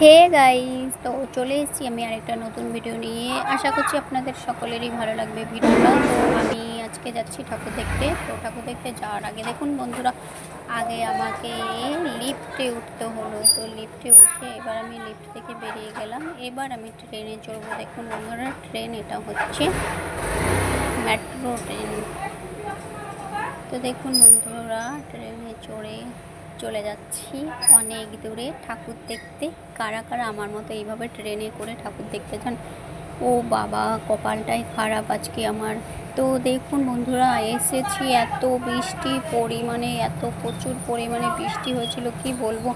Hey guys, তো চলে এসেছি আমি আরেকটা নতুন ভিডিও নিয়ে। আশা করছি আপনাদের সকলেরই ভালো লাগবে ভিডিওটা। তো আমি আজকে যাচ্ছি ঠাকুর দেখতে। তো ঠাকুর দেখতে যাওয়ার আগে দেখুন বন্ধুরা, আগে আমাকে লিফটে উঠতে হলো। তো লিফটে উঠে এবার আমি লিফট থেকে বেরিয়ে গেলাম। এবার আমি ট্রেনে চড়বো। দেখুন বন্ধুরা, ট্রেন এটা হচ্ছে মেট্রো ট্রেন। তো দেখুন বন্ধুরা, ট্রেনে চড়ে চলে যাচ্ছি অনেক দূরে ঠাকুর দেখতে। কারা কারা আমার মতো এইভাবে ট্রেনে করে ঠাকুর দেখতে যান? ও বাবা, কপালটাই খারাপ আজকে আমার। তো দেখুন বন্ধুরা, এসেছি, এত বৃষ্টি পরিমাণে, এত প্রচুর পরিমাণে বৃষ্টি হয়েছিল কি বলবো।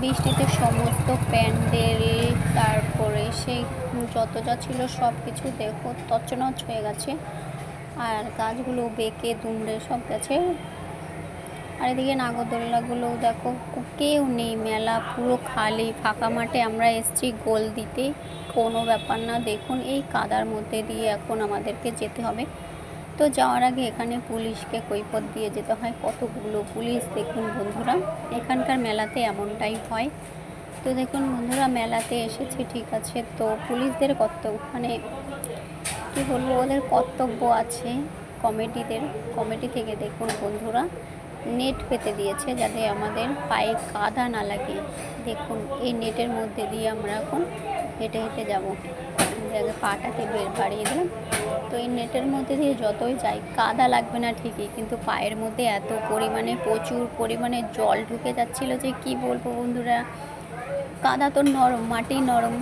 বৃষ্টিতে সমস্ত প্যান্ডেল, তারপরে সেই যত যা ছিল সব কিছু দেখো তছনছ হয়ে গেছে। আর গাছগুলো বেঁকে দুমড়ে সব গেছে। আর এদিকে নাগরদোলনাগুলো দেখো, কেউ নেই, মেলা পুরো খালি ফাঁকা মাঠে। আমরা এসেছি গোল দিতে, কোনো ব্যাপার না। দেখুন এই কাদার মধ্যে দিয়ে এখন আমাদেরকে যেতে হবে। তো যাওয়ার আগে এখানে পুলিশকে কৈফত দিয়ে যেতে হয়, কতগুলো পুলিশ। দেখুন বন্ধুরা, এখানকার মেলাতে এমনটাই হয়। তো দেখুন বন্ধুরা, মেলাতে এসেছি ঠিক আছে, তো পুলিশদের কর্তব্য মানে কী বলবো, ওদের কর্তব্য আছে। কমিটি থেকে দেখুন বন্ধুরা, নেট পেতে দিয়েছে যাতে আমাদের পায়ে কাদা না লাগে। দেখুন এই নেটের মধ্যে দিয়ে আমরা এখন হেঁটে হেঁটে যাবো। পাটাতে বাড়িয়ে দিলাম। তো এই নেটের মধ্যে দিয়ে যতই যাই কাদা লাগবে না ঠিকই, কিন্তু পায়ের মধ্যে এত পরিমাণে প্রচুর পরিমাণে জল ঢুকে যাচ্ছিল যে কি বলবো বন্ধুরা। কাদা তো নরম, মাটি নরম,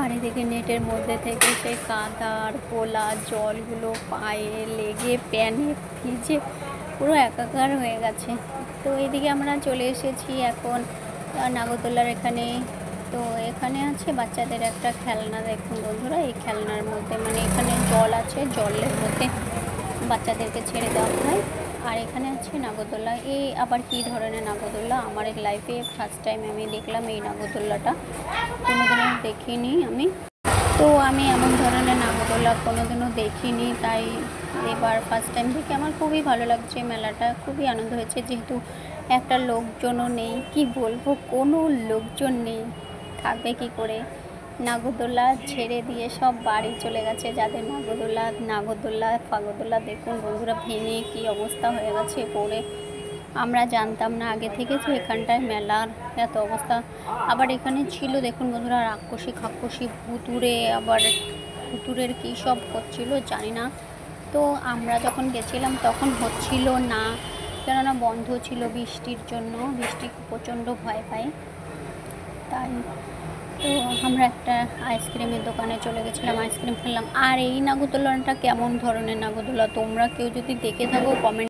আর এদিকে নেটের মধ্যে থেকে সেই কাদার গোলা জলগুলো পায়ে লেগে প্যানে ভিজে পুরো একাকার হয়ে গেছে। তো এদিকে আমরা চলে এসেছি এখন নাগরদোলার এখানে। তো এখানে আছে বাচ্চাদের একটা খেলনা। দেখুন বন্ধুরা, এই খেলনার মধ্যে মানে এখানে জল আছে, জলের মধ্যে বাচ্চাদেরকে ছেড়ে দেওয়া হয়। আর এখানে আছে নাগরদোলা। এই আবার কী ধরনের নাগরদোলা, আমার এই লাইফে ফার্স্ট টাইম আমি দেখলাম এই নাগরদোলাটা, কোনোদিনও দেখিনি আমি। তো আমি এমন ধরনের নাগরদোলা কোনোদিনও দেখিনি, তাই এবার ফার্স্ট টাইম দেখে আমার খুবই ভালো লাগছে। মেলাটা খুবই আনন্দ হয়েছে, যেহেতু একটা লোকজনও নেই, কি বলবো, কোনো লোকজন নেই, থাকবে কি করে। নাগরদোলা ছেড়ে দিয়ে সব বাড়ি চলে গেছে, যাদের ফাগরদোলা দেখুন বন্ধুরা ভেঙে কি অবস্থা হয়ে গেছে পড়ে। আমরা জানতাম না আগে থেকে যে এখানটায় মেলার এত অবস্থা। আবার এখানে ছিল দেখুন বন্ধুরা রাক্ষসী ভুতুড়ে, আবার ভুতুড়ের কী সব হচ্ছিল জানি না। তো আমরা যখন গেছিলাম তখন হচ্ছিল না, কেননা বন্ধ ছিল বৃষ্টির জন্য। বৃষ্টি প্রচণ্ড ভয় পায়, তাই। তো আমরা একটা আইসক্রিমের দোকানে চলে গেছিলাম, আইসক্রিম খেলাম। আর এই নাগরদোলনাটা কেমন ধরনের নাগরদোলা, তোমরা কেউ যদি দেখে থাকো কমেন্ট